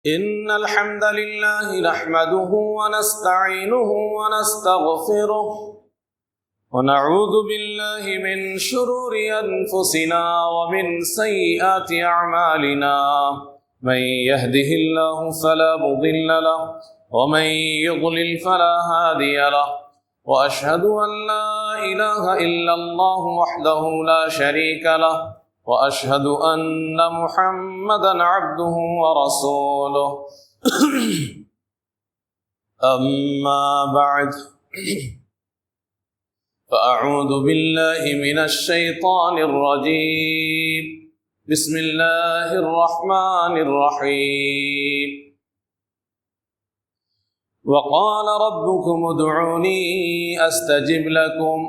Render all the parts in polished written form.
إن الحمد لله نحمده ونستعينه ونستغفره ونعوذ بالله من شرور أنفسنا ومن سيئات أعمالنا من يهده الله فلا مضل له ومن يضلل فلا هادي له وأشهد أن لا إله إلا الله وحده لا شريك له وأشهد أن محمدًا عبده ورسوله أما بعد فأعوذ بالله من الشيطان الرجيم بسم الله الرحمن الرحيم وقال ربكم ادعوني أستجب لكم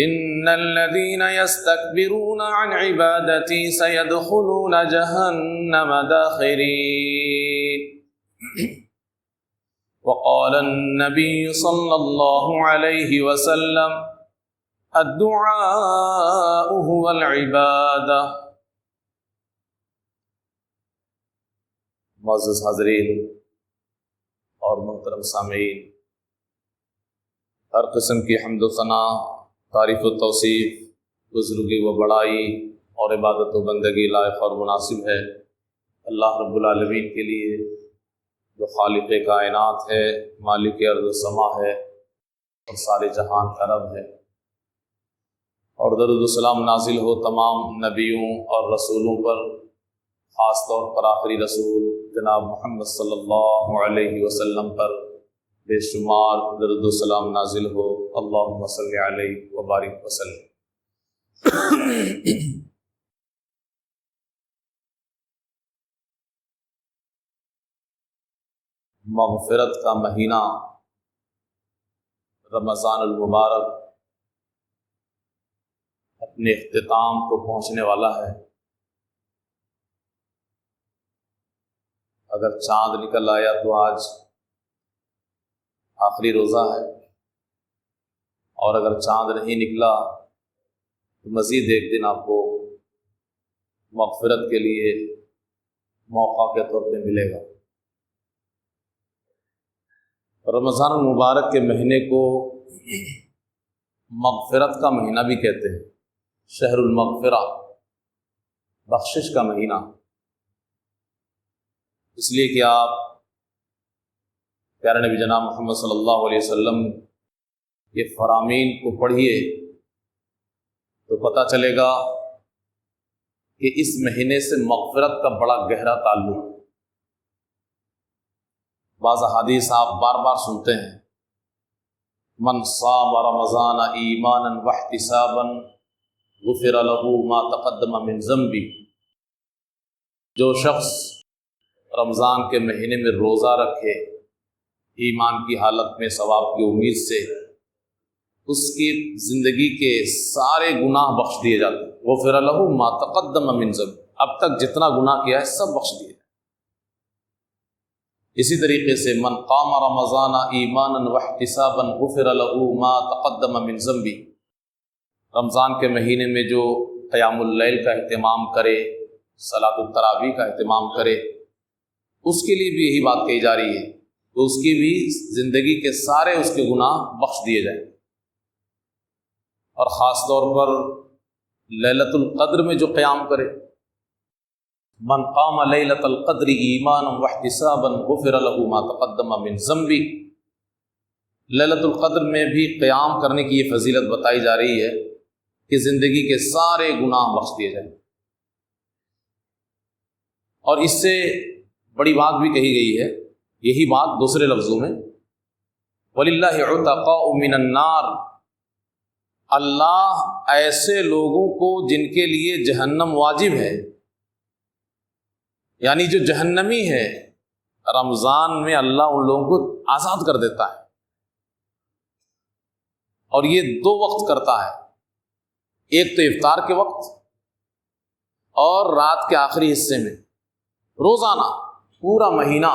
إن الذين يستكبرون عن عبادتي سيدخلون جهنم داخرين وقال النبي صلى الله عليه وسلم الدعاء هو العبادة. معزز حاضرین اور محترم سامعین، ہر قسم کی حمد و ثنا، تعریف و توصیف، بزرگی و بڑائی اور عبادت و بندگی لائق اور مناسب ہے اللہ رب العالمین کے لیے، جو خالق کائنات ہے، مالک ارض و سما ہے اور سارے جہان کا رب ہے، اور درود و سلام نازل ہو تمام نبیوں اور رسولوں پر، خاص طور پر آخری رسول جناب محمد صلی اللہ علیہ وسلم پر بے شمار درود و سلام نازل ہو، اللہم صلی علیہ وبارک وسلم۔ مغفرت کا مہینہ رمضان المبارک اپنے اختتام کو پہنچنے والا ہے۔ اگر چاند نکل آیا تو آج آخری روزہ ہے، اور اگر چاند نہیں نکلا تو مزید ایک دن آپ کو مغفرت کے لیے موقع کے طور پہ ملے گا۔ رمضان المبارک کے مہینے کو مغفرت کا مہینہ بھی کہتے ہیں، شہر المغفرہ، بخشش کا مہینہ، اس لیے کہ آپ پیارے نبی جناب محمد صلی اللہ علیہ وسلم یہ فرامین کو پڑھیے تو پتہ چلے گا کہ اس مہینے سے مغفرت کا بڑا گہرا تعلق ہے۔ بعض احادیث آپ بار بار سنتے ہیں، من صام رمضان ایمانا واحتسابا غفر له ما تقدم من ذنبه، جو شخص رمضان کے مہینے میں روزہ رکھے ایمان کی حالت میں ثواب کی امید سے، اس کی زندگی کے سارے گناہ بخش دیے جاتے ہیں۔ غفر له ما تقدم من ذنب، اب تک جتنا گناہ کیا ہے سب بخش دیے۔ اسی طریقے سے من قام رمضان ایمانا واحتسابا غفر له ما تقدم من ذنبه، رمضان کے مہینے میں جو قیام اللیل کا اہتمام کرے، صلاۃ التراویح کا اہتمام کرے، اس کے لیے بھی یہی بات کہی جا رہی ہے تو اس کی بھی زندگی کے سارے اس کے گناہ بخش دیے جائیں۔ اور خاص طور پر لیلۃ القدر میں جو قیام کرے، من قام لیلۃ القدر ایمانا واحتسابا غفر له ما تقدم من ذنبه، لیلۃ القدر میں بھی قیام کرنے کی یہ فضیلت بتائی جا رہی ہے کہ زندگی کے سارے گناہ بخش دیے جائیں۔ اور اس سے بڑی بات بھی کہی گئی ہے، یہی بات دوسرے لفظوں میں، وَلِلَّهِ عُتَقَاءُ مِنَ النَّارِ، اللہ ایسے لوگوں کو جن کے لیے جہنم واجب ہے، یعنی جو جہنمی ہے، رمضان میں اللہ ان لوگوں کو آزاد کر دیتا ہے، اور یہ دو وقت کرتا ہے، ایک تو افطار کے وقت اور رات کے آخری حصے میں، روزانہ پورا مہینہ۔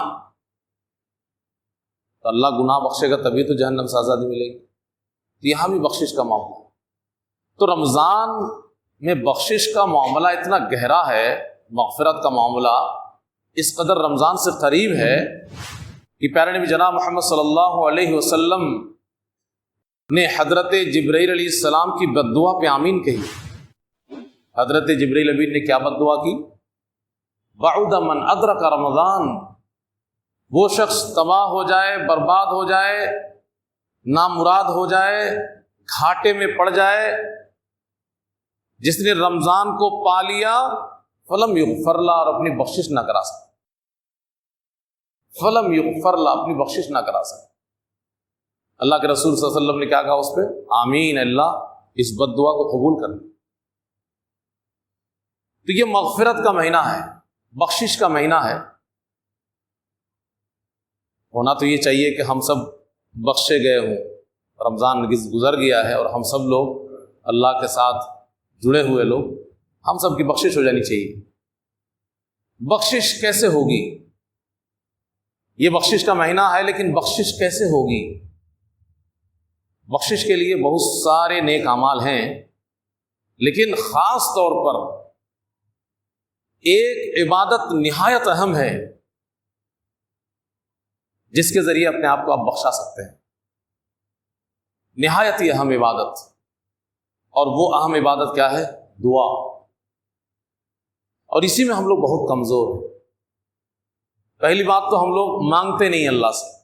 تو اللہ گناہ بخشے گا تبھی تو جہنم سے آزادی ملے گی۔ تو یہاں بھی بخشش کا معاملہ، تو رمضان میں بخشش کا معاملہ اتنا گہرا ہے، مغفرت کا معاملہ، اس قدر رمضان سے قریب ہے کہ پیارے نبی جناب محمد صلی اللہ علیہ وسلم نے حضرت جبرائیل علیہ السلام کی بد دعا پہ آمین کہی۔ حضرت جبرائیل امین نے کیا بد دعا کی؟ بعد من ادرک رمضان، وہ شخص تباہ ہو جائے، برباد ہو جائے، نامراد ہو جائے، گھاٹے میں پڑ جائے، جس نے رمضان کو پا لیا فلم یغفر لا، اور اپنی بخشش نہ کرا سکے، فلم یغفر لا، اپنی بخشش نہ کرا سکے۔ اللہ کے رسول صلی اللہ علیہ وسلم نے کیا کہا اس پہ؟ آمین، اللہ اس بد دعا کو قبول کر لے۔ تو یہ مغفرت کا مہینہ ہے، بخشش کا مہینہ ہے۔ ہونا تو یہ چاہیے کہ ہم سب بخشے گئے ہوں، رمضان گزر گیا ہے اور ہم سب لوگ اللہ کے ساتھ جڑے ہوئے لوگ، ہم سب کی بخشش ہو جانی چاہیے۔ بخشش کیسے ہوگی؟ یہ بخشش کا مہینہ ہے، لیکن بخشش کیسے ہوگی؟ بخشش کے لیے بہت سارے نیک اعمال ہیں، لیکن خاص طور پر ایک عبادت نہایت اہم ہے جس کے ذریعے اپنے آپ کو آپ بخشا سکتے ہیں۔ نہایت ہی اہم عبادت، اور وہ اہم عبادت کیا ہے؟ دعا۔ اور اسی میں ہم لوگ بہت کمزور ہیں۔ پہلی بات تو ہم لوگ مانگتے نہیں اللہ سے،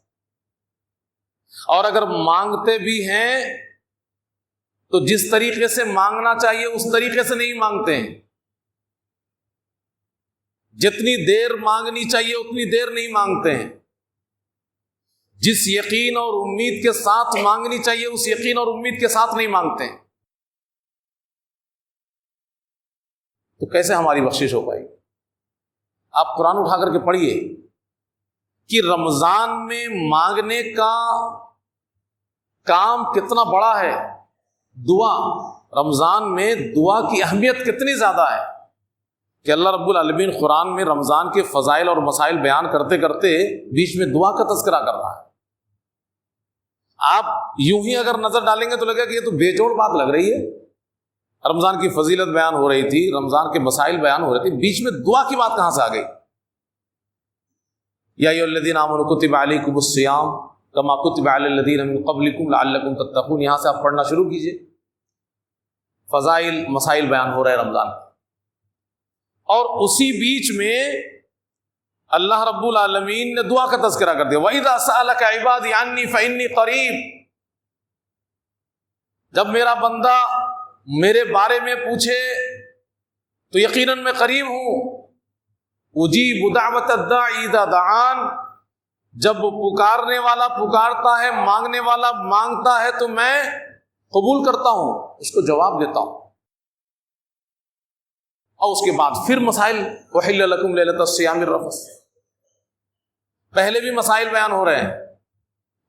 اور اگر مانگتے بھی ہیں تو جس طریقے سے مانگنا چاہیے اس طریقے سے نہیں مانگتے ہیں۔ جتنی دیر مانگنی چاہیے اتنی دیر نہیں مانگتے ہیں۔ جس یقین اور امید کے ساتھ مانگنی چاہیے اس یقین اور امید کے ساتھ نہیں مانگتے ہیں۔ تو کیسے ہماری بخشش ہو پائے گی؟ آپ قرآن اٹھا کر کے پڑھیے کہ رمضان میں مانگنے کا کام کتنا بڑا ہے۔ دعا، رمضان میں دعا کی اہمیت کتنی زیادہ ہے کہ اللہ رب العالمین قرآن میں رمضان کے فضائل اور مسائل بیان کرتے کرتے بیچ میں دعا کا تذکرہ کر رہا ہے۔ آپ یوں ہی اگر نظر ڈالیں گے تو لگے کہ یہ تو بے جوڑ بات لگ رہی ہے۔ رمضان کی فضیلت بیان ہو رہی تھی، رمضان کے مسائل بیان ہو رہے تھے، بیچ میں دعا کی بات کہاں سے آ گئی؟ یا ایھا الذین آمنوا کتب علیکم الصیام کما کتب علی الذین من قبلکم لعلکم تتقون۔ یہاں سے آپ پڑھنا شروع کیجئے، فضائل مسائل بیان ہو رہے ہیں رمضان کے۔ اور اسی بیچ میں اللہ رب العالمین نے دعا کا تذکرہ کر دیا، وَإِذَا سَأَلَكَ عِبَادِي عَنِّي فَإِنِّي قَرِيبٌ۔ جب میرا بندہ میرے بارے میں پوچھے تو یقیناً میں قریب ہوں۔ اجیب دعوت الداعی اذا دعان، جب پکارنے والا پکارتا ہے، مانگنے والا مانگتا ہے تو میں قبول کرتا ہوں، اس کو جواب دیتا ہوں۔ اور اس کے بعد پھر مسائل، وَحِلَّ لَكُمْ لَيْلَةَ الصِّيَامِ الرَّفَثُ۔ پہلے بھی مسائل بیان ہو رہے ہیں،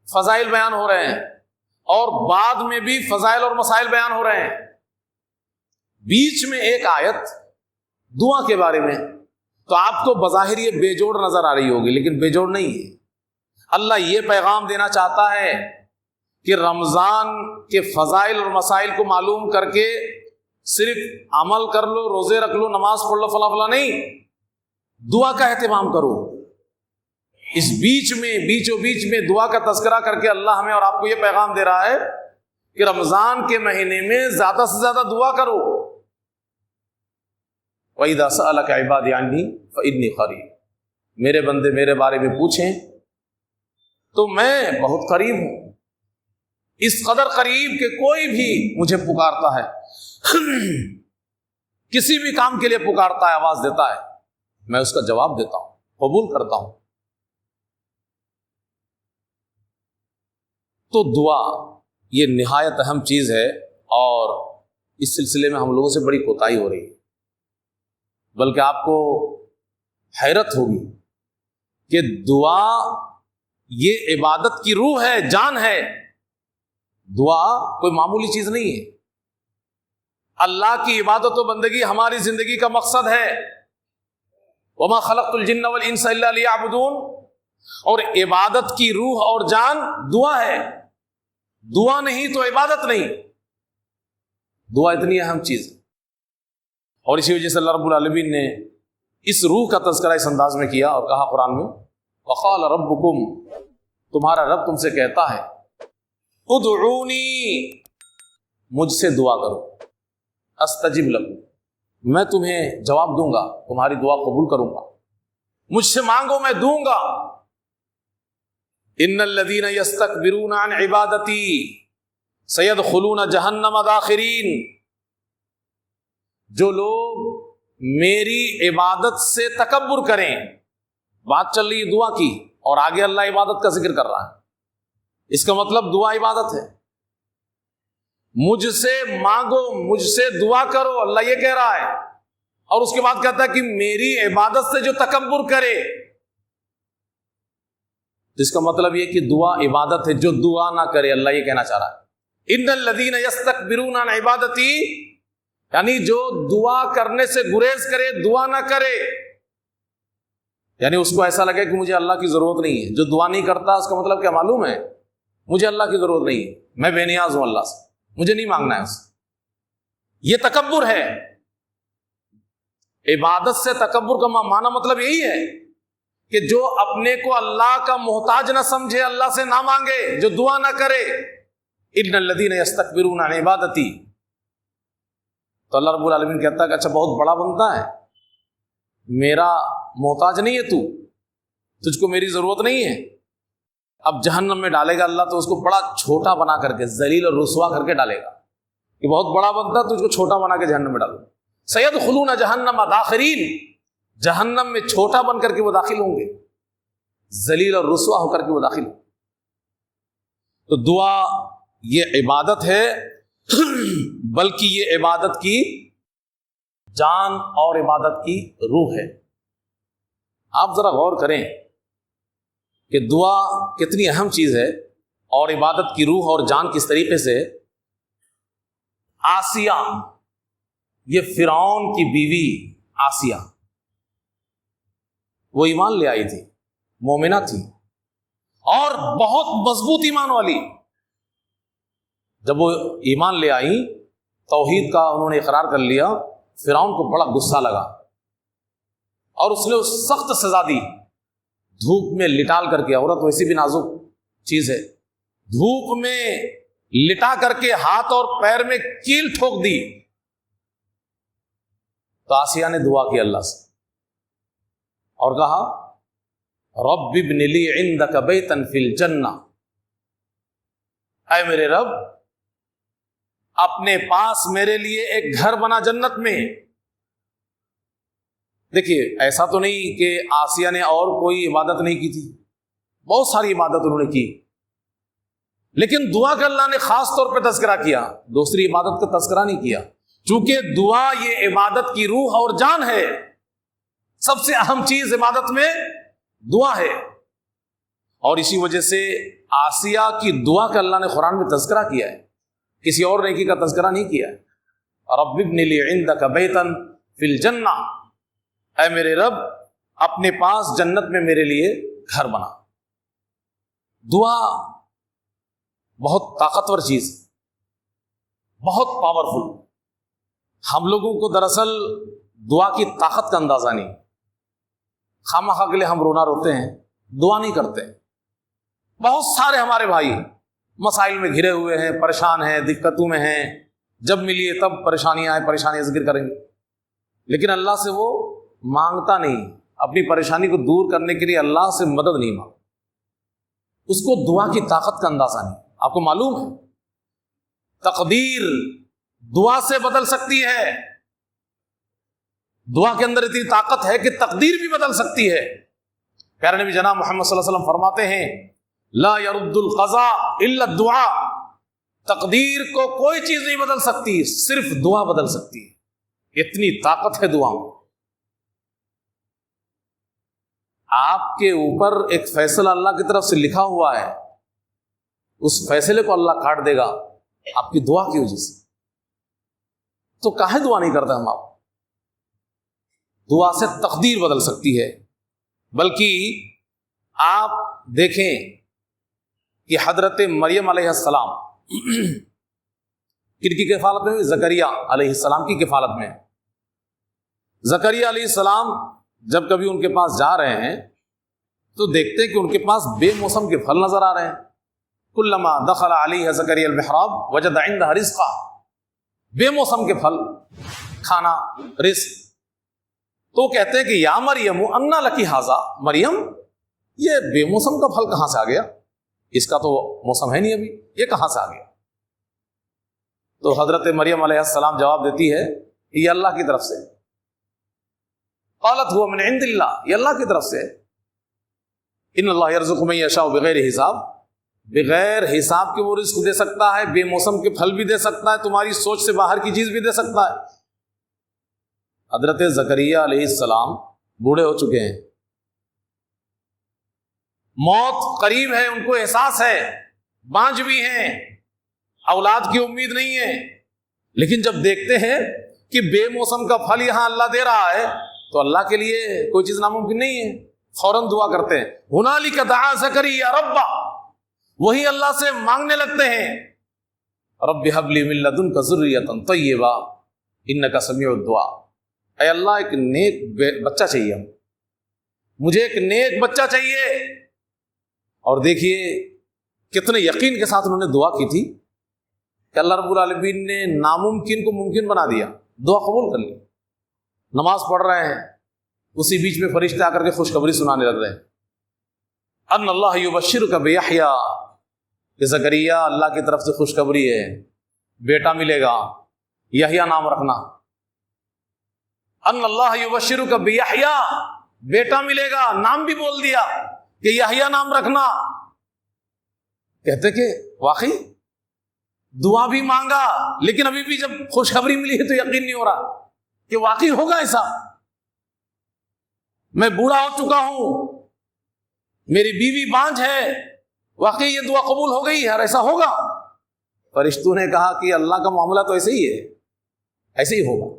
فضائل بیان ہو رہے ہیں، اور بعد میں بھی فضائل اور مسائل بیان ہو رہے ہیں۔ بیچ میں ایک آیت دعا کے بارے میں، تو آپ کو بظاہر یہ بے جوڑ نظر آ رہی ہوگی، لیکن بے جوڑ نہیں ہے۔ اللہ یہ پیغام دینا چاہتا ہے کہ رمضان کے فضائل اور مسائل کو معلوم کر کے صرف عمل کر لو، روزے رکھ لو، نماز پڑھ لو، فلاں فلاں نہیں، دعا کا اہتمام کرو۔ اس بیچوں بیچ میں دعا کا تذکرہ کر کے اللہ ہمیں اور آپ کو یہ پیغام دے رہا ہے کہ رمضان کے مہینے میں زیادہ سے زیادہ دعا کرو۔ وَإِذَا سَأَلَكَ عِبَادِي عَنِّي فَإِنِّي قَرِيبٌ۔ میرے بندے میرے بارے میں پوچھیں تو میں بہت قریب ہوں، اس قدر قریب کہ کوئی بھی مجھے پکارتا ہے، کسی بھی کام کے لیے پکارتا ہے، آواز دیتا ہے، میں اس کا جواب دیتا ہوں، قبول کرتا ہوں۔ تو دعا یہ نہایت اہم چیز ہے، اور اس سلسلے میں ہم لوگوں سے بڑی کوتاہی ہو رہی ہے۔ بلکہ آپ کو حیرت ہوگی کہ دعا یہ عبادت کی روح ہے، جان ہے۔ دعا کوئی معمولی چیز نہیں ہے۔ اللہ کی عبادت و بندگی ہماری زندگی کا مقصد ہے۔ وَمَا خَلَقْتُ الْجِنَّ وَالْإِنسَ إِلَّا لِيَعْبُدُونَ۔ اور عبادت کی روح اور جان دعا ہے۔ دعا نہیں تو عبادت نہیں۔ دعا اتنی اہم چیز ہے، اور اسی وجہ سے اللہ رب العالمین نے اس روح کا تذکرہ اس انداز میں کیا اور کہا قرآن میں وقال ربکم، تمہارا رب تم سے کہتا ہے ادعونی، مجھ سے دعا کرو، استجب لکم، میں تمہیں جواب دوں گا، تمہاری دعا قبول کروں گا، مجھ سے مانگو میں دوں گا۔ ان الذین یستکبرون عن عبادتی سیدخلون جہنم داخرین، جو لوگ میری عبادت سے تکبر کریں، بات چل رہی ہے دعا کی اور آگے اللہ عبادت کا ذکر کر رہا ہے، اس کا مطلب دعا عبادت ہے، مجھ سے مانگو، مجھ سے دعا کرو، اللہ یہ کہہ رہا ہے، اور اس کے بعد کہتا ہے کہ میری عبادت سے جو تکبر کرے، جس کا مطلب یہ کہ دعا عبادت ہے، جو دعا نہ کرے، اللہ یہ کہنا چاہ رہا ہے ان الذین یستکبرون عن عبادتی، یعنی جو دعا کرنے سے گریز کرے، دعا نہ کرے، یعنی اس کو ایسا لگے کہ مجھے اللہ کی ضرورت نہیں ہے۔ جو دعا نہیں کرتا اس کا مطلب کیا معلوم ہے؟ مجھے اللہ کی ضرورت نہیں ہے، میں بے نیاز ہوں اللہ سے، مجھے نہیں مانگنا ہے اس سے، یہ تکبر ہے۔ عبادت سے تکبر کا معنی مطلب یہی ہے کہ جو اپنے کو اللہ کا محتاج نہ سمجھے، اللہ سے نہ مانگے، جو دعا نہ کرے۔ ان الذین یستکبرون عن عبادتی، تو اللہ رب العالمین کہتا ہے کہ اچھا بہت بڑا بنتا ہے، میرا محتاج نہیں ہے تو، تجھ کو میری ضرورت نہیں ہے۔ اب جہنم میں ڈالے گا اللہ تو اس کو بڑا چھوٹا بنا کر کے، ذلیل اور رسوا کر کے ڈالے گا، کہ بہت بڑا بنتا تجھ کو چھوٹا بنا کے جہنم میں ڈالو۔ سیدخلون جہنم داخرین، جہنم میں چھوٹا بن کر کے وہ داخل ہوں گے، ذلیل اور رسوا ہو کر کے وہ داخل ہوں گے۔ تو دعا یہ عبادت ہے، بلکہ یہ عبادت کی جان اور عبادت کی روح ہے۔ آپ ذرا غور کریں کہ دعا کتنی اہم چیز ہے، اور عبادت کی روح اور جان کس طریقے سے۔ آسیہ، یہ فرعون کی بیوی آسیہ، وہ ایمان لے آئی تھی، مومنہ تھی اور بہت مضبوط ایمان والی۔ جب وہ ایمان لے آئی، توحید کا انہوں نے اقرار کر لیا، فرعون کو بڑا غصہ لگا اور اس نے سخت سزا دی، دھوپ میں لٹال کر کے، عورت ویسی بھی نازک چیز ہے، دھوپ میں لٹا کر کے ہاتھ اور پیر میں کیل ٹھوک دی۔ تو آسیہ نے دعا کی اللہ سے اور کہا رب ابن لی عندک بیتا فی الجنہ، اے میرے رب اپنے پاس میرے لیے ایک گھر بنا جنت میں۔ دیکھیے ایسا تو نہیں کہ آسیہ نے اور کوئی عبادت نہیں کی تھی، بہت ساری عبادت انہوں نے کی، لیکن دعا کا اللہ نے خاص طور پہ تذکرہ کیا، دوسری عبادت کا تذکرہ نہیں کیا، چونکہ دعا یہ عبادت کی روح اور جان ہے۔ سب سے اہم چیز عبادت میں دعا ہے، اور اسی وجہ سے آسیہ کی دعا کا اللہ نے قرآن میں تذکرہ کیا ہے، کسی اور نیکی کا تذکرہ نہیں کیا ہے۔ رب ابن لی عندک بیتا فی الجنہ، اے میرے رب اپنے پاس جنت میں میرے لیے گھر بنا۔ دعا بہت طاقتور چیز، بہت پاورفل۔ ہم لوگوں کو دراصل دعا کی طاقت کا اندازہ نہیں، خامخواہ کے لیے ہم رونا روتے ہیں، دعا نہیں کرتے۔ بہت سارے ہمارے بھائی مسائل میں گھرے ہوئے ہیں، پریشان ہیں، دقتوں میں ہیں، جب ملیے تب پریشانیاں آئیں، پریشانیاں ذکر کریں گے، لیکن اللہ سے وہ مانگتا نہیں، اپنی پریشانی کو دور کرنے کے لیے اللہ سے مدد نہیں مانگتا، اس کو دعا کی طاقت کا اندازہ نہیں۔ آپ کو معلوم ہے تقدیر دعا سے بدل سکتی ہے، دعا کے اندر اتنی طاقت ہے کہ تقدیر بھی بدل سکتی ہے۔ پیارے نبی جناب محمد صلی اللہ علیہ وسلم فرماتے ہیں لا يرد القضاء الا الدعاء، تقدیر کو کوئی چیز نہیں بدل سکتی، صرف دعا بدل سکتی ہے، اتنی طاقت ہے دعا میں۔ آپ کے اوپر ایک فیصلہ اللہ کی طرف سے لکھا ہوا ہے، اس فیصلے کو اللہ کاٹ دے گا آپ کی دعا کی وجہ سے، تو کاہے دعا نہیں کرتے ہم؟ آپ دعا سے تقدیر بدل سکتی ہے۔ بلکہ آپ دیکھیں کہ حضرت مریم علیہ السلام کن کی کفالت میں؟ زکریا علیہ السلام کی کفالت میں۔ زکریا علیہ السلام جب کبھی ان کے پاس جا رہے ہیں تو دیکھتے ہیں کہ ان کے پاس بے موسم کے پھل نظر آ رہے ہیں. کلما دخل علیہ زکریا المحراب وجد عندہ رزقا، بے موسم کے پھل، کھانا، رزق. تو کہتے ہیں کہ یا مریم انا لکی ھذا، مریم یہ بے موسم کا پھل کہاں سے آ گیا؟ اس کا تو موسم ہے نہیں ابھی، یہ کہاں سے آ گیا؟ تو حضرت مریم علیہ السلام جواب دیتی ہے یہ اللہ کی طرف سے. قالت هو من عند اللہ، یہ اللہ کی طرف سے. ان اللہ یرزق من یشاء بغیر حساب، بغیر حساب کے وہ رزق دے سکتا ہے، بے موسم کے پھل بھی دے سکتا ہے، تمہاری سوچ سے باہر کی چیز بھی دے سکتا ہے. حضرت زکریا علیہ السلام بوڑھے ہو چکے ہیں، موت قریب ہے، ان کو احساس ہے، بانجھ بھی ہیں، اولاد کی امید نہیں ہے. لیکن جب دیکھتے ہیں کہ بے موسم کا پھل یہاں اللہ دے رہا ہے تو اللہ کے لیے کوئی چیز ناممکن نہیں ہے. فوراً دعا کرتے ہیں. ہنالک دعا زکریا ربہ، وہی اللہ سے مانگنے لگتے ہیں رب ھب لی من لدنک ذریۃ طیبہ انک سمیع الدعاء. اے اللہ ایک نیک بچہ چاہیے، مجھے ایک نیک بچہ چاہیے. اور دیکھیے کتنے یقین کے ساتھ انہوں نے دعا کی تھی کہ اللہ رب العالمین نے ناممکن کو ممکن بنا دیا، دعا قبول کر لی. نماز پڑھ رہے ہیں، اسی بیچ میں فرشتے آ کر کے خوشخبری سنانے لگ رہے ہیں. ان اللہ یبشرک بیحییٰ، کہ زکریا اللہ کی طرف سے خوشخبری ہے، بیٹا ملے گا، یحییٰ نام رکھنا. ان اللہ یبشرک بیحییٰ، بیٹا ملے گا، نام بھی بول دیا کہ یحییٰ نام رکھنا. کہتے کہ واقعی دعا بھی مانگا، لیکن ابھی بھی جب خوشخبری ملی ہے تو یقین نہیں ہو رہا کہ واقعی ہوگا ایسا. میں بوڑھا ہو چکا ہوں، میری بیوی بانجھ ہے، واقعی یہ دعا قبول ہو گئی ہے اور ایسا ہوگا. فرشتوں نے کہا کہ اللہ کا معاملہ تو ایسے ہی ہے، ایسے ہی ہوگا.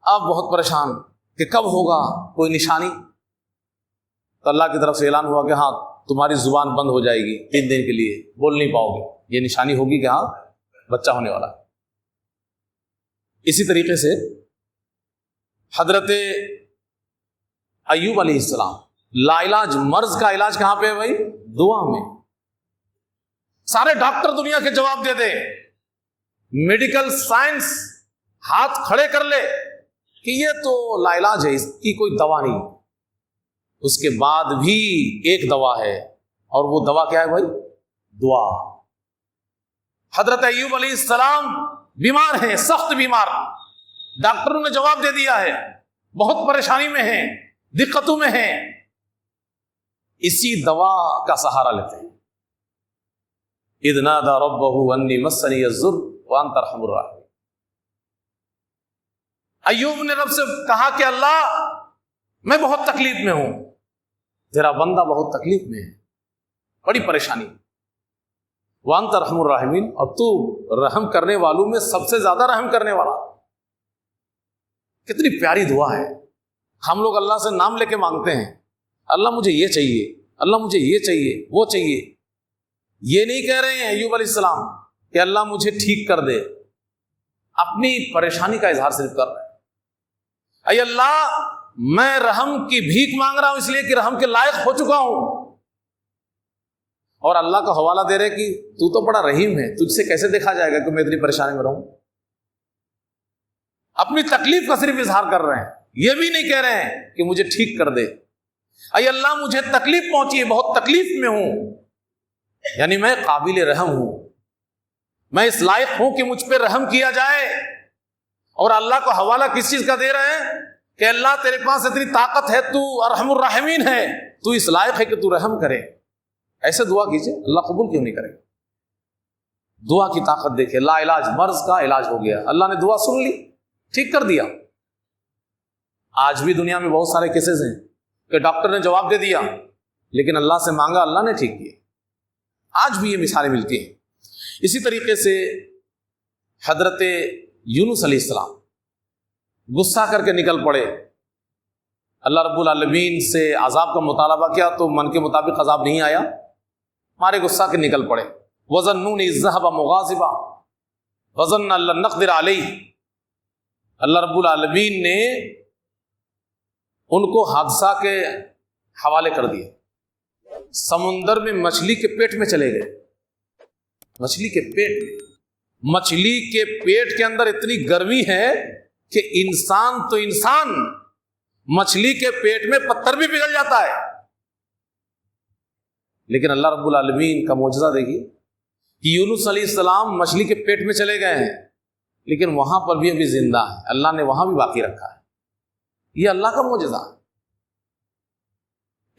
اب بہت پریشان کہ کب ہوگا، کوئی نشانی. تو اللہ کی طرف سے اعلان ہوا کہ ہاں تمہاری زبان بند ہو جائے گی 3 دن کے لیے، بول نہیں پاؤ گے. یہ نشانی ہوگی کہ ہاں بچہ ہونے والا ہے. اسی طریقے سے حضرت ایوب علیہ السلام، لا علاج مرض کا علاج کہاں پہ ہے بھائی؟ دعا میں. سارے ڈاکٹر دنیا کے جواب دے دے، میڈیکل سائنس ہاتھ کھڑے کر لے کہ یہ تو لا علاج ہے، اس کی کوئی دوا نہیں. اس کے بعد بھی ایک دوا ہے، اور وہ دوا کیا ہے بھائی؟ دعا. حضرت ایوب علیہ السلام بیمار ہیں، سخت بیمار. ڈاکٹروں نے جواب دے دیا ہے، بہت پریشانی میں ہیں، دقتوں میں ہیں. اسی دوا کا سہارا لیتے ہیں. اذ نادى ربه انی مسنی الضر وانت ارحم الراحمین. ایوب نے رب سے کہا کہ اللہ میں بہت تکلیف میں ہوں، تیرا بندہ بہت تکلیف میں ہے، بڑی پریشانی. وانت ارحم الراحمین، اور تو رحم کرنے والوں میں سب سے زیادہ رحم کرنے والا. کتنی پیاری دعا ہے. ہم لوگ اللہ سے نام لے کے مانگتے ہیں، اللہ مجھے یہ چاہیے، اللہ مجھے یہ چاہیے، وہ چاہیے. یہ نہیں کہہ رہے ہیں ایوب علیہ السلام کہ اللہ مجھے ٹھیک کر دے، اپنی پریشانی کا اظہار صرف کر رہے ہیں. اے اللہ میں رحم کی بھیک مانگ رہا ہوں اس لیے کہ رحم کے لائق ہو چکا ہوں. اور اللہ کا حوالہ دے رہے کہ تو تو بڑا رحیم ہے، تجھ سے کیسے دیکھا جائے گا کہ میں اتنی پریشانی میں رہوں. اپنی تکلیف کا صرف اظہار کر رہے ہیں، یہ بھی نہیں کہہ رہے ہیں کہ مجھے ٹھیک کر دے. اے اللہ مجھے تکلیف پہنچی ہے، بہت تکلیف میں ہوں، یعنی میں قابل رحم ہوں، میں اس لائق ہوں کہ مجھ پہ رحم کیا جائے. اور اللہ کو حوالہ کس چیز کا دے رہے ہیں کہ اللہ تیرے پاس اتنی طاقت ہے، تو ارحم الراحمین ہے، تو اس لائق ہے کہ تو رحم کرے. ایسے دعا کیجئے، اللہ قبول کیوں نہیں کرے؟ دعا کی طاقت دیکھے. لا علاج مرض کا علاج ہو گیا، اللہ نے دعا سن لی، ٹھیک کر دیا. آج بھی دنیا میں بہت سارے کیسز ہیں کہ ڈاکٹر نے جواب دے دیا لیکن اللہ سے مانگا، اللہ نے ٹھیک کیا. آج بھی یہ مثالیں ملتی ہیں. اسی طریقے سے حضرت یونس علیہ السلام غصہ کر کے نکل پڑے، اللہ رب العالمین سے عذاب کا مطالبہ کیا تو من کے مطابق عذاب نہیں آیا، مارے غصہ کے نکل پڑے. وَظَنُّونِ إِذْ ذَهَبَ مُغَاضِبًا وَظَنَّ أَن لَّن نَّقْدِرَ عَلَيْهِ. اللہ رب العالمین نے ان کو حادثہ کے حوالے کر دیا، سمندر میں مچھلی کے پیٹ میں چلے گئے، مچھلی کے پیٹ میں، مچھلی کے پیٹ کے اندر اتنی گرمی ہے کہ انسان تو انسان، مچھلی کے پیٹ میں پتھر بھی پگھل جاتا ہے۔ لیکن اللہ رب العالمین کا معجزہ دیکھیے کہ یونس علیہ السلام مچھلی کے پیٹ میں چلے گئے ہیں، لیکن وہاں پر بھی ابھی زندہ ہے، اللہ نے وہاں بھی باقی رکھا ہے۔ یہ اللہ کا معجزہ ہے۔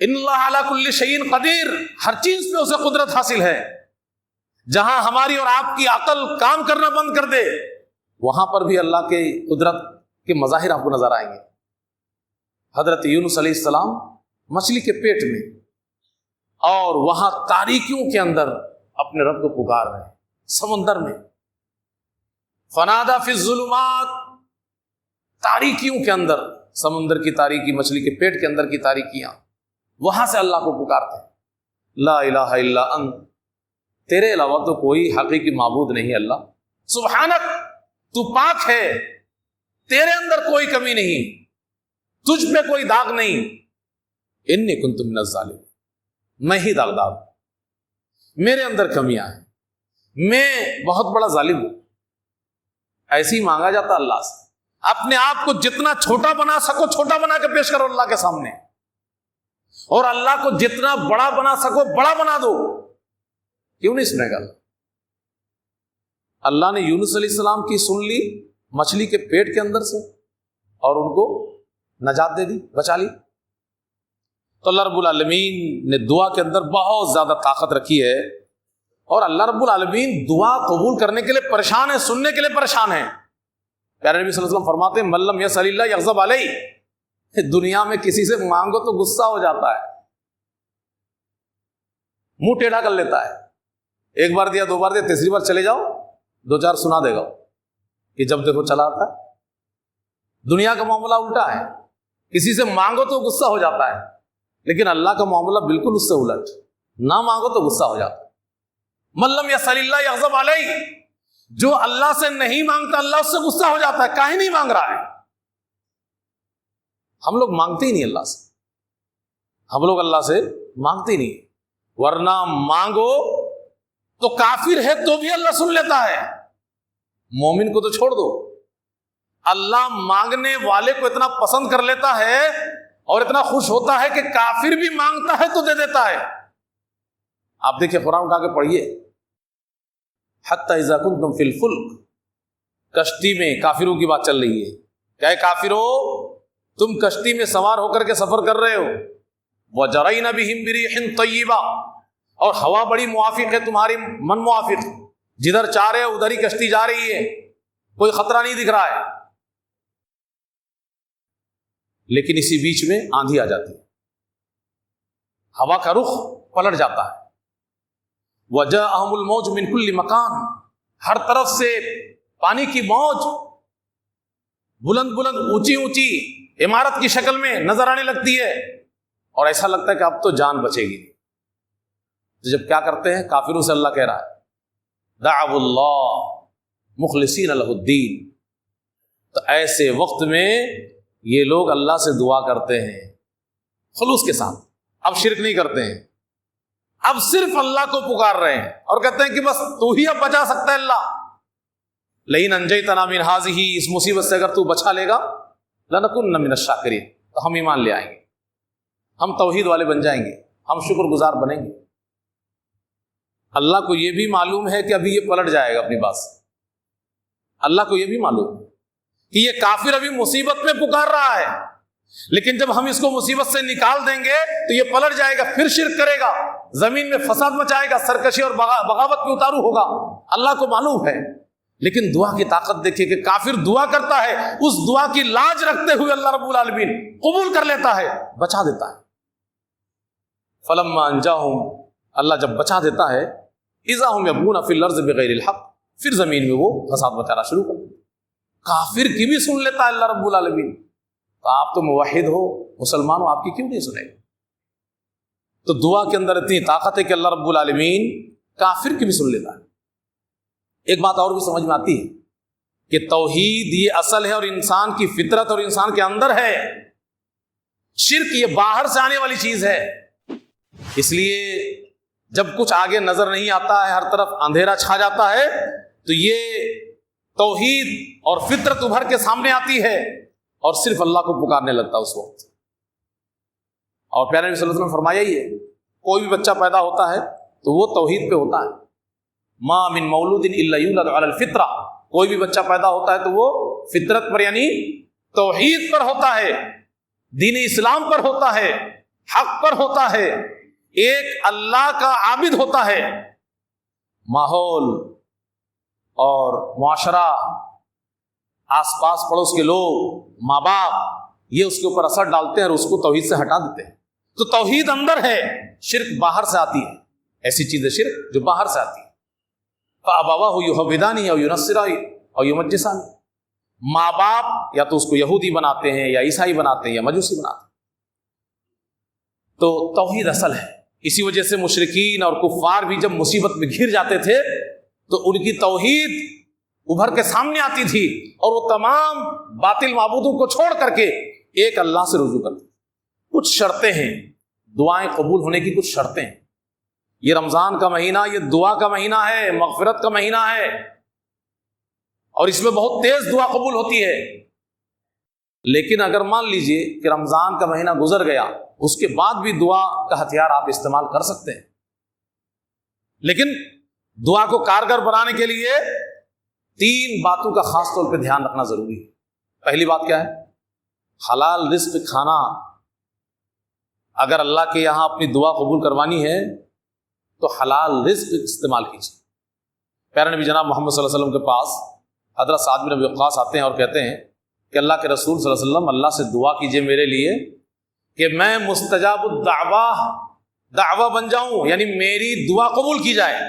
ان اللہ علی کل شیء قدیر، ہر چیز پہ اسے قدرت حاصل ہے۔ جہاں ہماری اور آپ کی عقل کام کرنا بند کر دے، وہاں پر بھی اللہ کے قدرت کے مظاہر آپ کو نظر آئیں گے۔ حضرت یونس علیہ السلام مچھلی کے پیٹ میں اور وہاں تاریکیوں کے اندر اپنے رب کو پکار رہے ہیں، سمندر میں۔ فنادا فی الظلمات، تاریکیوں کے اندر، سمندر کی تاریکی، مچھلی کے پیٹ کے اندر کی تاریکیاں، وہاں سے اللہ کو پکارتے ہیں، لا الہ الا انت، تیرے علاوہ تو کوئی حقیقی معبود نہیں اللہ، سبحانک، تو پاک ہے، تیرے اندر کوئی کمی نہیں، تجھ پہ کوئی داغ نہیں، انی کنت من الظالمین، میں ہی داغدار ہوں، میرے اندر کمیاں ہیں، میں بہت بڑا ظالم ہوں۔ ایسے ہی مانگا جاتا اللہ سے، اپنے آپ کو جتنا چھوٹا بنا سکو چھوٹا بنا کے پیش کرو اللہ کے سامنے، اور اللہ کو جتنا بڑا بنا سکو بڑا بنا دو۔ کیوں نہیں سنے گا؟ اللہ نے یونس علیہ السلام کی سن لی مچھلی کے پیٹ کے اندر سے، اور ان کو نجات دے دی، بچا لی۔ تو اللہ رب العالمین نے دعا کے اندر بہت زیادہ طاقت رکھی ہے، اور اللہ رب العالمین دعا قبول کرنے کے لیے پریشان ہے، سننے کے لیے پریشان ہے۔ پیارے نبی صلی اللہ علیہ وسلم فرماتے ہیں، من لم یسأل اللہ یغضب علیہ، دنیا میں کسی سے مانگو تو غصہ ہو جاتا ہے، منہ ٹیڑھا کر لیتا ہے، ایک بار دیا، دو بار دیا، تیسری بار چلے جاؤ دو چار سنا دے گا کہ جب دیکھو چلا آتا ہے۔ دنیا کا معاملہ الٹا ہے، کسی سے مانگو تو غصہ ہو جاتا ہے، لیکن اللہ کا معاملہ بالکل اس سے الٹ، نہ مانگو تو غصہ ہو جاتا ہے۔ من لم یسأل اللہ یغضب علیہ، جو اللہ سے نہیں مانگتا اللہ اس سے غصہ ہو جاتا ہے، کاہے نہیں مانگ رہا ہے؟ ہم لوگ مانگتے ہی نہیں اللہ سے، ہم لوگ اللہ سے مانگتے ہی نہیں، ورنہ مانگو تو کافر ہے تو بھی اللہ سن لیتا ہے، مومن کو تو چھوڑ دو، اللہ مانگنے والے کو اتنا پسند کر لیتا ہے اور اتنا خوش ہوتا ہے کہ کافر بھی مانگتا ہے تو دے دیتا ہے۔ آپ دیکھیں، قرآن اٹھا کے پڑھیے، حتی اذا کنتم فی الفلک، کشتی میں کافروں کی بات چل رہی ہے، کیا ہے کافرو، تم کشتی میں سوار ہو کر کے سفر کر رہے ہو، وجرین بہم بریح طیبہ، اور ہوا بڑی موافق ہے، تمہاری من موافق، جدھر چاہ رہے ہو ادھر ہی کشتی جا رہی ہے، کوئی خطرہ نہیں دکھ رہا ہے، لیکن اسی بیچ میں آندھی آ جاتی ہے، ہوا کا رخ پلٹ جاتا ہے، وجاءہم الموج من کل مکان، ہر طرف سے پانی کی موج بلند بلند اونچی اونچی عمارت کی شکل میں نظر آنے لگتی ہے، اور ایسا لگتا ہے کہ اب تو جان بچے گی۔ تو جب کیا کرتے ہیں کافروں سے، اللہ کہہ رہا ہے دعوا اللہ مخلصین لہ الدین، تو ایسے وقت میں یہ لوگ اللہ سے دعا کرتے ہیں خلوص کے ساتھ، اب شرک نہیں کرتے ہیں، اب صرف اللہ کو پکار رہے ہیں اور کہتے ہیں کہ بس تو ہی اب بچا سکتا ہے اللہ، لئن انجیتنا من ہذہ، اس مصیبت سے اگر تو بچا لے گا، لنکونن من الشاکرین، تو ہم ایمان لے آئیں گے، ہم توحید والے بن جائیں گے، ہم شکر گزار بنیں گے۔ اللہ کو یہ بھی معلوم ہے کہ ابھی یہ پلٹ جائے گا اپنی بات سے، اللہ کو یہ بھی معلوم ہے کہ یہ کافر ابھی مصیبت میں پکار رہا ہے، لیکن جب ہم اس کو مصیبت سے نکال دیں گے تو یہ پلٹ جائے گا، پھر شرک کرے گا، زمین میں فساد مچائے گا، سرکشی اور بغاوت میں اتارو ہوگا، اللہ کو معلوم ہے۔ لیکن دعا کی طاقت دیکھیے کہ کافر دعا کرتا ہے، اس دعا کی لاج رکھتے ہوئے اللہ رب العالمین قبول کر لیتا ہے، بچا دیتا ہے۔ فلما انجاہم، اللہ جب بچا دیتا ہے، اذا ہم یبغون فی الارض بغیر الحق، پھر زمین میں وہ فساد مچانا شروع کر دیتے۔ کافر کی بھی سن لیتا ہے اللہ رب العالمین، تو آپ تو موحد ہو، مسلمان ہو، آپ کی کیوں نہیں سنے گا؟ تو دعا کے اندر اتنی طاقت ہے کہ اللہ رب العالمین کافر کی بھی سن لیتا ہے۔ ایک بات اور بھی سمجھ میں آتی ہے کہ توحید یہ اصل ہے اور انسان کی فطرت اور انسان کے اندر ہے شرک یہ باہر سے آنے والی چیز ہے، اس لیے جب کچھ آگے نظر نہیں آتا ہے، ہر طرف اندھیرا چھا جاتا ہے، تو یہ توحید اور فطرت ابھر کے سامنے آتی ہے اور صرف اللہ کو پکارنے لگتا ہے اس وقت۔ اور پیارے نبی صلی اللہ علیہ وسلم نے فرمایا ہی ہے، کوئی بھی بچہ پیدا ہوتا ہے تو وہ توحید پہ ہوتا ہے، ما من مولود الا یولد علی الفطرہ، کوئی بھی بچہ پیدا ہوتا ہے تو وہ فطرت پر یعنی توحید پر ہوتا ہے، دین اسلام پر ہوتا ہے، حق پر ہوتا ہے، ایک اللہ کا عابد ہوتا ہے۔ ماحول اور معاشرہ، آس پاس پڑوس کے لوگ، ماں باپ، یہ اس کے اوپر اثر ڈالتے ہیں اور اس کو توحید سے ہٹا دیتے ہیں۔ تو توحید اندر ہے، شرک باہر سے آتی ہے، ایسی چیز ہے شرک جو باہر سے آتی ہے۔ فَأَبَوَاهُ يُهَوِّدَانِهِ أَوْ يُنَصِّرَانِهِ أَوْ يُمَجِّسَانِهِ، ماں باپ یا تو اس کو یہودی بناتے ہیں یا عیسائی بناتے ہیں یا مجوسی بناتے ہیں۔ تو توحید اصل ہے، اسی وجہ سے مشرکین اور کفار بھی جب مصیبت میں گھر جاتے تھے تو ان کی توحید ابھر کے سامنے آتی تھی اور وہ تمام باطل معبودوں کو چھوڑ کر کے ایک اللہ سے رجوع کرتے۔ کچھ شرطیں ہیں، دعائیں قبول ہونے کی کچھ شرطیں ہیں۔ یہ رمضان کا مہینہ یہ دعا کا مہینہ ہے، مغفرت کا مہینہ ہے، اور اس میں بہت تیز دعا قبول ہوتی ہے۔ لیکن اگر مان لیجئے کہ رمضان کا مہینہ گزر گیا، اس کے بعد بھی دعا کا ہتھیار آپ استعمال کر سکتے ہیں، لیکن دعا کو کارگر بنانے کے لیے 3 باتوں کا خاص طور پہ دھیان رکھنا ضروری ہے۔ پہلی بات کیا ہے؟ حلال رزق کھانا۔ اگر اللہ کے یہاں اپنی دعا قبول کروانی ہے تو حلال رزق استعمال کیجیے۔ پیارے نبی جناب محمد صلی اللہ علیہ وسلم کے پاس حضرت سعد بن ابی وقاص آتے ہیں اور کہتے ہیں کہ اللہ کے رسول صلی اللہ علیہ وسلم، اللہ سے دعا کیجیے میرے لیے کہ میں مستجاب الدعوہ بن جاؤں، یعنی میری دعا قبول کی جائے،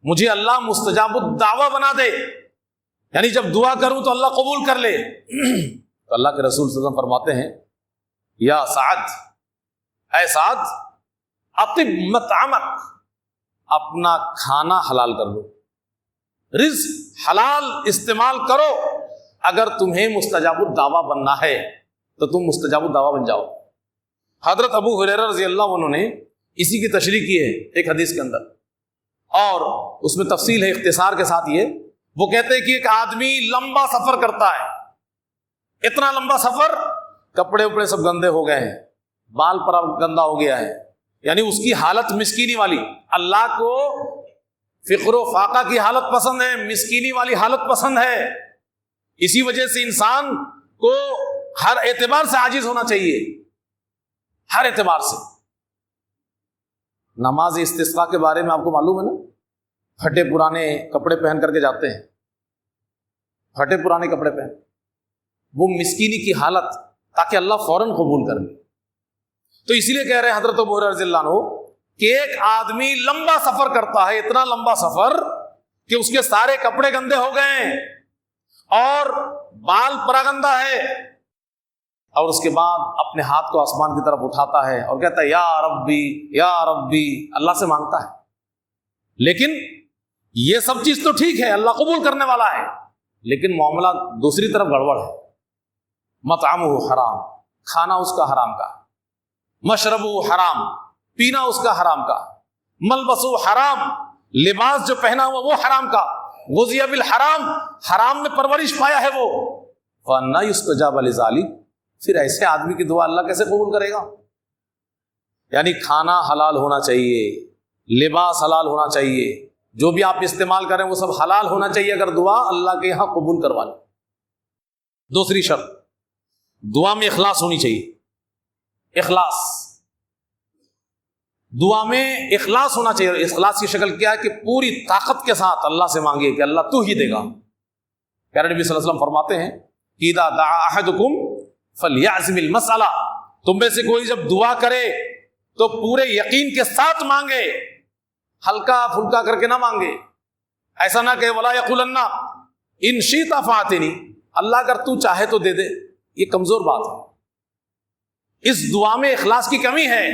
مجھے اللہ مستجاب الدعوہ بنا دے، یعنی جب دعا کروں تو اللہ قبول کر لے۔ تو اللہ کے رسول صلی اللہ علیہ وسلم فرماتے ہیں، یا سعد، اے سعد، اطب مطعمک، اپنا کھانا حلال کر لو، رزق حلال استعمال کرو۔ اگر تمہیں مستجاب الدعوہ بننا ہے تو تم مستجاب الدعوہ بن جاؤ۔ حضرت ابو ہریرہ رضی اللہ عنہ نے اسی کی تشریح کی ہے ایک حدیث کے اندر، اور اس میں تفصیل ہے اختصار کے ساتھ۔ یہ وہ کہتے ہیں کہ ایک آدمی لمبا سفر کرتا ہے، اتنا لمبا سفر، کپڑے وپڑے سب گندے ہو گئے ہیں، بال پر گندا ہو گیا ہے، یعنی اس کی حالت مسکینی والی۔ اللہ کو فقر و فاقہ کی حالت پسند ہے، مسکینی والی حالت پسند ہے۔ اسی وجہ سے انسان کو ہر اعتبار سے عاجز ہونا چاہیے، ہر اعتبار سے۔ نماز استسقاء کے بارے میں آپ کو معلوم ہے نا، پھٹے پرانے کپڑے پہن کر کے جاتے ہیں، پھٹے پرانے کپڑے پہن، وہ مسکینی کی حالت، تاکہ اللہ فوراً قبول کر لے۔ تو اسی لیے کہہ رہے ہیں حضرت ابو ہریرہ رضی اللہ عنہ کہ ایک آدمی لمبا سفر کرتا ہے، اتنا لمبا سفر کہ اس کے سارے کپڑے گندے ہو گئے ہیں اور بال پراگندہ ہے، اور اس کے بعد اپنے ہاتھ کو آسمان کی طرف اٹھاتا ہے اور کہتا ہے یا ربی یا ربی، اللہ سے مانگتا ہے۔ لیکن یہ سب چیز تو ٹھیک ہے، اللہ قبول کرنے والا ہے، لیکن معاملہ دوسری طرف گڑبڑ ہے۔ مطعمہ حرام، کھانا اس کا حرام کا، مشربہ حرام، پینا اس کا حرام کا، ملبسہ حرام، لباس جو پہنا ہوا وہ حرام کا، غذی بالحرام، حرام میں پرورش پایا ہے وہ۔ فَأَنَّىٰ يُسْتَجَابَ لِذَٰلِكَ، پھر ایسے آدمی کی دعا اللہ کیسے قبول کرے گا؟ یعنی کھانا حلال ہونا چاہیے، لباس حلال ہونا چاہیے، جو بھی آپ استعمال کریں وہ سب حلال ہونا چاہیے اگر دعا اللہ کے یہاں قبول کروانے۔ دوسری شرط، دعا میں اخلاص ہونی چاہیے۔ اخلاص، دعا میں اخلاص ہونا چاہیے۔ اخلاص کی شکل کیا ہے کہ پوری طاقت کے ساتھ اللہ سے مانگیے کہ اللہ تو ہی دے گا۔ پیارے نبی صلی اللہ علیہ وسلم فرماتے ہیں کہ اذا دعا احدکم فلیعزم المسئلہ، تم میں سے کوئی جب دعا کرے تو پورے یقین کے ساتھ مانگے، ہلکا پھلکا کر کے نہ مانگے۔ ایسا نہ کہ ولا یقولن ان شئت فاعطنی، اللہ اگر تو چاہے تو دے دے، یہ کمزور بات ہے۔ اس دعا میں اخلاص کی کمی ہے۔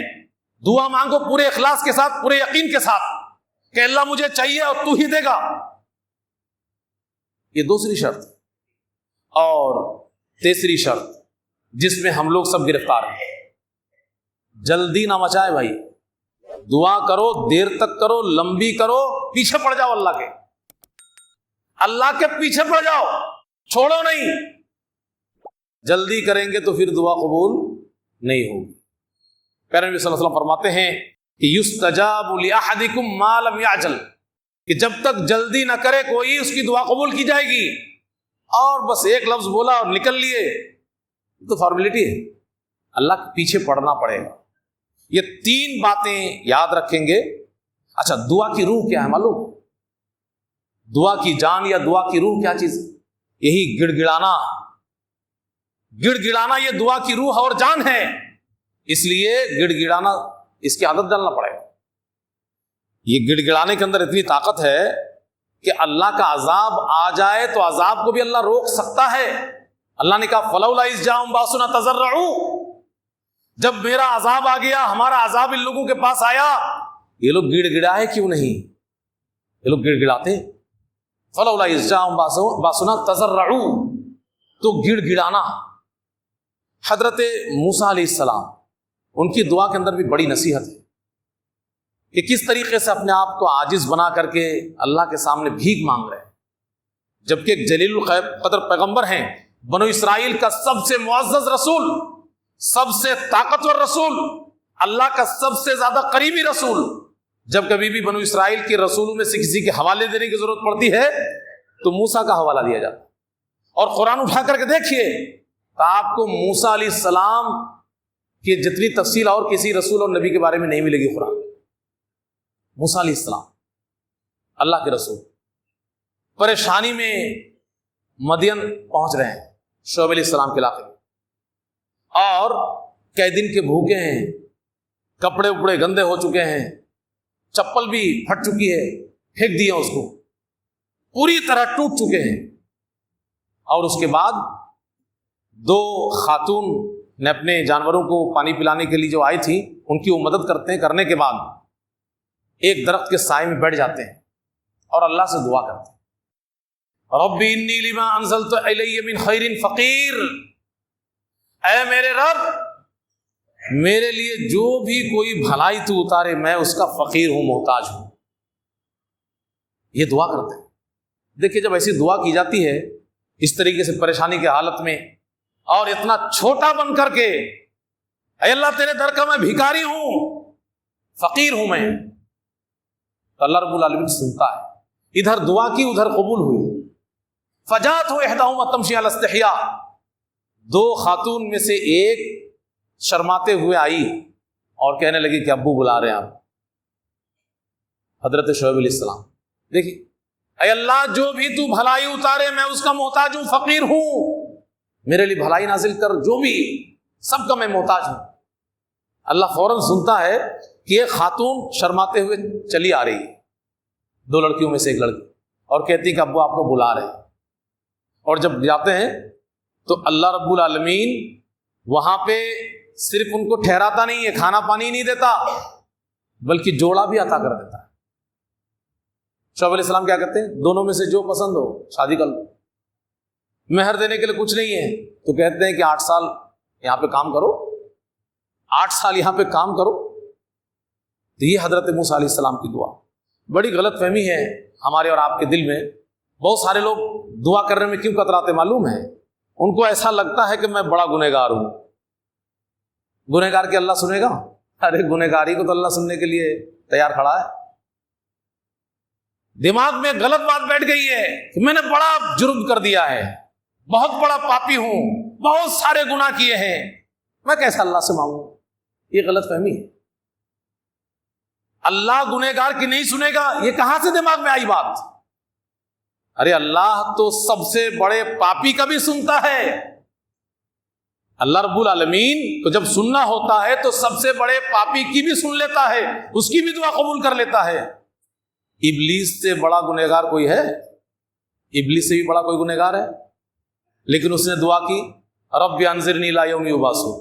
دعا مانگو پورے اخلاص کے ساتھ، پورے یقین کے ساتھ کہ اللہ مجھے چاہیے اور تو ہی دے گا۔ یہ دوسری شرط۔ اور تیسری شرط، جس میں ہم لوگ سب گرفتار ہیں۔ جلدی نہ مچائے بھائی، دعا کرو، دیر تک کرو، لمبی کرو، پیچھے پڑ جاؤ اللہ کے، اللہ کے پیچھے پڑ جاؤ، چھوڑو نہیں۔ جلدی کریں گے تو پھر دعا قبول نہیں ہوگی۔ پیارے نبی صلی اللہ علیہ وسلم فرماتے ہیں کہ یستجاب لأحدکم ما لم یعجل، کہ جب تک جلدی نہ کرے کوئی اس کی دعا قبول کی جائے گی۔ اور بس ایک لفظ بولا اور نکل لیے تو فارمیلٹی ہے، اللہ کے پیچھے پڑنا پڑے گا۔ یہ 3 باتیں یاد رکھیں گے۔ اچھا، دعا کی روح کیا ہے معلوم؟ دعا کی جان یا دعا کی روح کیا چیز ہے؟ یہی گڑ گڑانا۔ گڑ گڑانا یہ دعا کی روح اور جان ہے، اس لیے گڑ گڑانا، اس کی عادت ڈالنا پڑے گا۔ یہ گڑ گڑانے کے اندر اتنی طاقت ہے کہ اللہ کا عذاب آ جائے تو عذاب کو بھی اللہ روک سکتا ہے۔ اللہ نے کہا فلولا اذ جاءہم باسنا تضرعوا، جب میرا عذاب آ گیا، ہمارا عذاب ان لوگوں کے پاس آیا، یہ لوگ گڑ گڑائے کیوں نہیں؟ یہ لوگ گڑ گڑاتے۔ فلولا اذ جاءہم باسنا تضرعوا، تو گڑ گڑانا۔ حضرت موسیٰ علیہ السلام، ان کی دعا کے اندر بھی بڑی نصیحت ہے کہ کس طریقے سے اپنے آپ کو عاجز بنا کر کے اللہ کے سامنے بھیک مانگ رہے ہیں، جبکہ ایک جلیل القدر پیغمبر ہیں، بنو اسرائیل کا سب سے معزز رسول، سب سے طاقتور رسول، اللہ کا سب سے زیادہ قریبی رسول۔ جب کبھی بھی بنو اسرائیل کے رسولوں میں سے کسی کے حوالے دینے کی ضرورت پڑتی ہے تو موسیٰ کا حوالہ دیا جاتا ہے۔ اور قرآن اٹھا کر کے دیکھیے تو آپ کو موسیٰ علیہ السلام کی جتنی تفصیل اور کسی رسول اور نبی کے بارے میں نہیں ملے گی قرآن۔ موسیٰ علیہ السلام اللہ کے رسول پریشانی میں مدین پہنچ رہے ہیں، شعیب علیہ السلام کے علاقے میں، اور کئی دن کے بھوکے ہیں، کپڑے اپڑے گندے ہو چکے ہیں، چپل بھی پھٹ چکی ہے، پھینک دیا اس کو، پوری طرح ٹوٹ چکے ہیں۔ اور اس کے بعد 2 خاتون نے اپنے جانوروں کو پانی پلانے کے لیے جو آئی تھی، ان کی وہ مدد کرنے کے بعد ایک درخت کے سائے میں بیٹھ جاتے ہیں اور اللہ سے دعا کرتے ہیں، رب انی لما انزلت الی من خیر فقیر، اے میرے رب، میرے لیے جو بھی کوئی بھلائی تو اتارے میں اس کا فقیر ہوں، محتاج ہوں۔ یہ دعا کرتے ہیں۔ دیکھیے جب ایسی دعا کی جاتی ہے اس طریقے سے پریشانی کی حالت میں، اور اتنا چھوٹا بن کر کے، اے اللہ تیرے در کا میں بھکاری ہوں، فقیر ہوں میں، تو اللہ رب العالمین سنتا ہے۔ ادھر دعا کی، ادھر قبول ہوئی۔ فجات ہو احداہما تمشی علی استحیاء، 2 خاتون میں سے ایک شرماتے ہوئے آئی اور کہنے لگی کہ ابو بلا رہے ہیں آپ، حضرت شعیب علیہ السلام۔ دیکھیے، اے اللہ جو بھی تو بھلائی اتارے میں اس کا محتاج ہوں، فقیر ہوں، میرے لیے بھلائی نازل کر، جو بھی سب کا میں محتاج ہوں۔ اللہ فوراً سنتا ہے کہ ایک خاتون شرماتے ہوئے چلی آ رہی ہے، 2 لڑکیوں میں سے ایک لڑکی، اور کہتی ہے کہ ابو آپ کو بلا رہے ہیں۔ اور جب جاتے ہیں تو اللہ رب العالمین وہاں پہ صرف ان کو ٹھہراتا نہیں ہے، کھانا پانی نہیں دیتا، بلکہ جوڑا بھی عطا کر دیتا ہے۔ شعیب علیہ السلام کیا کرتے ہیں؟ دونوں میں سے جو پسند ہو شادی کر لو۔ مہر دینے کے لیے کچھ نہیں ہے تو کہتے ہیں کہ 8 سال یہاں پہ کام کرو، 8 سال یہاں پہ کام کرو۔ تو یہ حضرت موسیٰ علیہ السلام کی دعا۔ بڑی غلط فہمی ہے ہمارے اور آپ کے دل میں، بہت سارے لوگ دعا کرنے میں کیوں کتراتے معلوم ہے؟ ان کو ایسا لگتا ہے کہ میں بڑا گنہگار ہوں۔ گنہگار کے اللہ سنے گا؟ ارے گنہگاری کو تو اللہ سننے کے لیے تیار کھڑا ہے۔ دماغ میں غلط بات بیٹھ گئی ہے کہ میں نے بڑا جرم کر دیا ہے، بہت بڑا پاپی ہوں، بہت سارے گناہ کیے ہیں، میں کیسا اللہ سے مانگوں؟ یہ غلط فہمی ہے۔ اللہ گنہگار کی نہیں سنے گا، یہ کہاں سے دماغ میں آئی بات؟ ارے اللہ تو سب سے بڑے پاپی کا بھی سنتا ہے۔ اللہ رب العالمین کو جب سننا ہوتا ہے تو سب سے بڑے پاپی کی بھی سن لیتا ہے، اس کی بھی دعا قبول کر لیتا ہے۔ ابلیس سے بڑا گنہگار کوئی ہے؟ ابلیس سے بھی بڑا کوئی گنہگار ہے؟ لیکن اس نے دعا کی، رب انظرنی الی یوم یبعثون،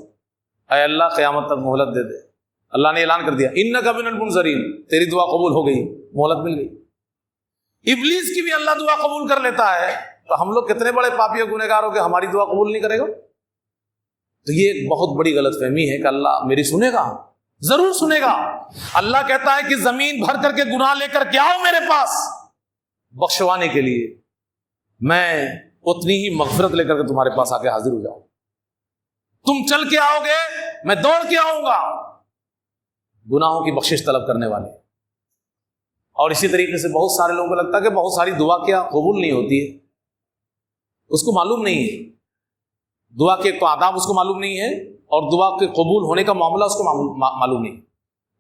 اے اللہ قیامت تک مہلت دے دے۔ اللہ نے اعلان کر دیا انک من المنظرین، تیری دعا قبول ہو گئی، مہلت مل گئی۔ ابلیس کی بھی اللہ دعا قبول کر لیتا ہے، تو ہم لوگ کتنے بڑے پاپی اور گنہگار ہو کہ ہماری دعا قبول نہیں کرے گا؟ تو یہ ایک بہت بڑی غلط فہمی ہے کہ اللہ میری سنے گا، ضرور سنے گا۔ اللہ کہتا ہے کہ زمین بھر کر کے گناہ لے کر کے آؤ میرے پاس بخشوانے کے لیے، میں اتنی ہی مغفرت لے کر کے تمہارے پاس آ کے حاضر ہو جاؤں۔ تم چل کے آؤ گے، میں دوڑ کے آؤں گا، گناہوں کی بخشش طلب کرنے والے۔ اور اسی طریقے سے بہت سارے لوگوں کو لگتا ہے کہ بہت ساری دعا کیا قبول نہیں ہوتی ہے، اس کو معلوم نہیں ہے دعا کے تو آداب، اس کو معلوم نہیں ہے، اور دعا کے قبول ہونے کا معاملہ اس کو معلوم نہیں۔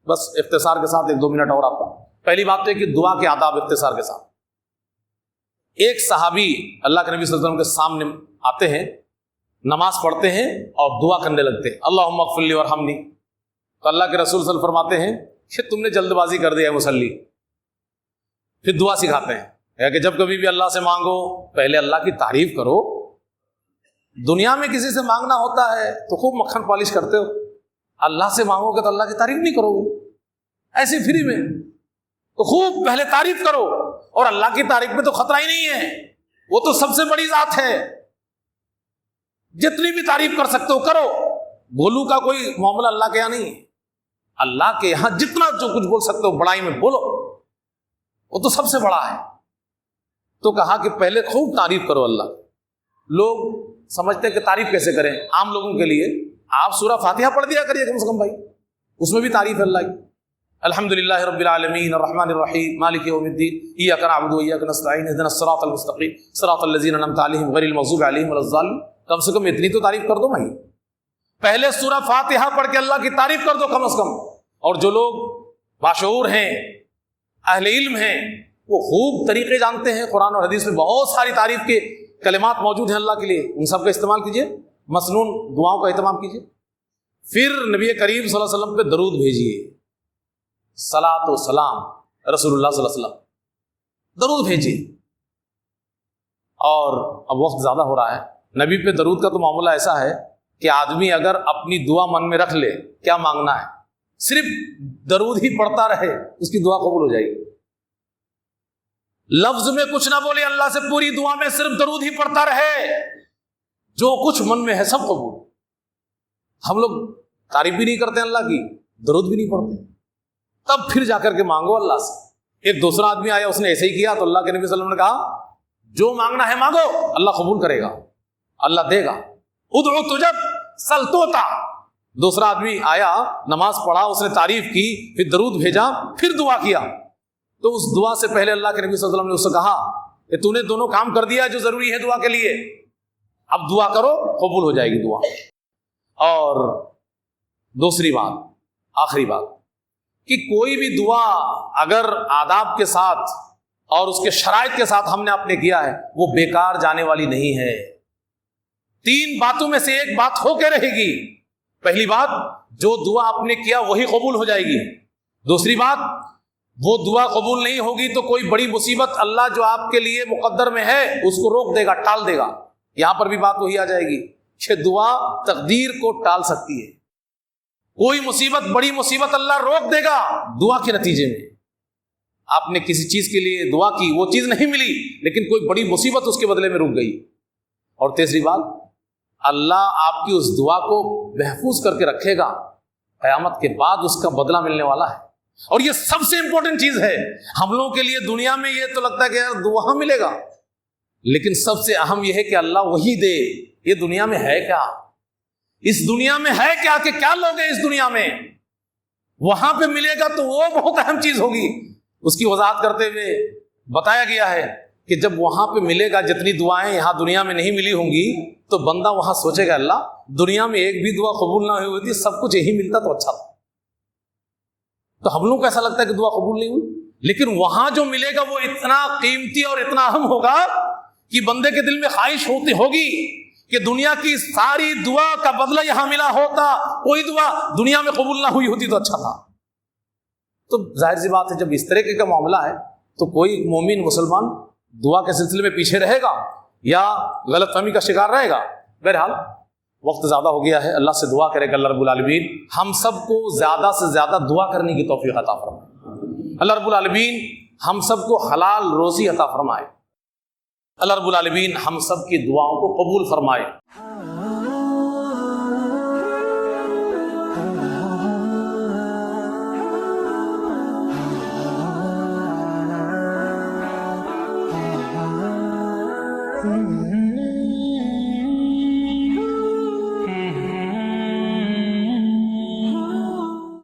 بس اختصار کے ساتھ 1-2 منٹ اور آپ کا۔ پہلی بات تو ہے کہ دعا کے آداب اختصار کے ساتھ۔ ایک صحابی اللہ کے نبی صلی اللہ علیہ وسلم کے سامنے آتے ہیں، نماز پڑھتے ہیں اور دعا کرنے لگتے ہیں، اللہم اغفر لی وارحمنی۔ تو اللہ کے رسول صلی اللہ علیہ وسلم فرماتے ہیں کہ تم نے جلد بازی کر دیا ہے مصلی۔ پھر دعا سکھاتے ہیں کہ جب کبھی بھی اللہ سے مانگو پہلے اللہ کی تعریف کرو۔ دنیا میں کسی سے مانگنا ہوتا ہے تو خوب مکھن پالش کرتے ہو، اللہ سے مانگو گے تو اللہ کی تعریف نہیں کرو گے ایسے فری میں، تو خوب پہلے تعریف کرو۔ اور اللہ کی تعریف میں تو خطرہ ہی نہیں ہے، وہ تو سب سے بڑی ذات ہے، جتنی بھی تعریف کر سکتے ہو کرو۔ بولو کا کوئی معاملہ اللہ کے یہاں نہیں ہے، اللہ کے یہاں جتنا جو کچھ بول سکتے ہو بڑائی میں بولو، وہ تو سب سے بڑا ہے۔ تو کہا کہ پہلے خوب تعریف کرو اللہ۔ لوگ سمجھتے ہیں کہ تعریف کیسے کریں، عام لوگوں کے لیے آپ سورہ فاتحہ پڑھ دیا کریے کم سے کم بھائی، اس میں بھی تعریف ہے اللہ کی۔ الحمدللہ رب العالمین الرحمن الرحیم مالک یوم الدین ایاک نعبد و ایاک نستعین اہدنا الصراط المستقیم صراط الذین انعمت علیہم غیر المغضوب علیہم ولا الضالین۔ کم سے کم اتنی تو تعریف کر دو بھائی، پہلے سورہ فاتحہ پڑھ کے اللہ کی تعریف کر دو کم از کم۔ اور جو لوگ باشعور ہیں، اہل علم ہیں، وہ خوب طریقے جانتے ہیں، قرآن اور حدیث میں بہت ساری تعریف کے کلمات موجود ہیں اللہ کے لیے، ان سب کا استعمال کیجئے، مسنون دعاؤں کا اہتمام کیجئے۔ پھر نبی کریم صلی اللہ علیہ وسلم پہ درود بھیجیے، صلاۃ و سلام رسول اللہ صلی اللہ علیہ وسلم، درود بھیجیے۔ اور اب وقت زیادہ ہو رہا ہے، نبی پہ درود کا تو معاملہ ایسا ہے کہ آدمی اگر اپنی دعا من میں رکھ لے کیا مانگنا ہے، صرف درود ہی پڑھتا رہے، اس کی دعا قبول ہو جائے گی۔ لفظ میں کچھ نہ بولے اللہ سے، پوری دعا میں صرف درود ہی پڑھتا رہے، جو کچھ من میں ہے سب قبول۔ ہم لوگ تعریف بھی نہیں کرتے اللہ کی، درود بھی نہیں پڑھتے، تب پھر جا کر کے مانگو اللہ سے۔ ایک دوسرا آدمی آیا، اس نے ایسے ہی کیا، تو اللہ کے نبی صلی اللہ علیہ وسلم نے کہا جو مانگنا ہے مانگو، اللہ قبول کرے گا، اللہ دے گا۔ ادعو تجب سل توتا۔ دوسرا آدمی آیا، نماز پڑھا، اس نے تعریف کی، پھر درود بھیجا، پھر دعا کیا، تو اس دعا سے پہلے اللہ کے نبی صلی اللہ علیہ وسلم نے اس سے کہا کہ تو نے دونوں کام کر دیا جو ضروری ہے دعا کے لیے، اب دعا کرو، قبول ہو جائے گی دعا۔ اور دوسری بات، آخری بات، کہ کوئی بھی دعا اگر آداب کے ساتھ اور اس کے شرائط کے ساتھ ہم نے آپ نے کیا ہے، وہ بیکار جانے والی نہیں ہے۔ 3 باتوں میں سے ایک بات ہو کے رہے گی۔ پہلی بات، جو دعا آپ نے کیا وہی قبول ہو جائے گی۔ دوسری بات، وہ دعا قبول نہیں ہوگی تو کوئی بڑی مصیبت اللہ جو آپ کے لیے مقدر میں ہے اس کو روک دے گا، ٹال دے گا۔ یہاں پر بھی بات وہی آ جائے گی کہ دعا تقدیر کو ٹال سکتی ہے۔ کوئی مصیبت، بڑی مصیبت اللہ روک دے گا دعا کے نتیجے میں۔ آپ نے کسی چیز کے لیے دعا کی، وہ چیز نہیں ملی، لیکن کوئی بڑی مصیبت اس کے بدلے میں رک گئی۔ اور تیسری بات، اللہ آپ کی اس دعا کو محفوظ کر کے رکھے گا، قیامت کے بعد اس کا بدلہ ملنے والا ہے۔ اور یہ سب سے امپورٹنٹ چیز ہے ہم لوگوں کے لیے۔ دنیا میں یہ تو لگتا ہے کہ یار وہاں ملے گا، لیکن سب سے اہم یہ ہے کہ اللہ وہی دے۔ یہ دنیا میں ہے کیا، اس دنیا میں ہے کیا، کہ کیا لوگ ہیں اس دنیا میں، وہاں پہ ملے گا تو وہ بہت اہم چیز ہوگی۔ اس کی وضاحت کرتے ہوئے بتایا گیا ہے کہ جب وہاں پہ ملے گا، جتنی دعائیں یہاں دنیا میں نہیں ملی ہوں گی، تو بندہ وہاں سوچے گا اللہ دنیا میں ایک بھی دعا قبول نہ ہوئی ہوتی، سب کچھ یہی ملتا تو اچھا تھا۔ تو ہم لوگ کو ایسا لگتا ہے کہ دعا قبول نہیں ہوئی، لیکن وہاں جو ملے گا وہ اتنا قیمتی اور اتنا اہم ہوگا کہ بندے کے دل میں خواہش ہوگی کہ دنیا کی ساری دعا کا بدلہ یہاں ملا ہوتا، کوئی دعا دنیا میں قبول نہ ہوئی ہوتی تو اچھا تھا۔ تو ظاہر سی بات ہے جب اس طرح کا معاملہ ہے تو کوئی مومن مسلمان دعا کے سلسلے میں پیچھے رہے گا یا غلط فہمی کا شکار رہے گا۔ بہرحال وقت زیادہ ہو گیا ہے، اللہ سے دعا کرے کہ اللہ رب العالمین ہم سب کو زیادہ سے زیادہ دعا کرنے کی توفیق عطا فرمائے۔ اللہ رب العالمین ہم سب کو حلال روزی عطا فرمائے۔ اللہ رب العالمین ہم سب کی دعاؤں کو قبول فرمائے۔ Mm-hmm.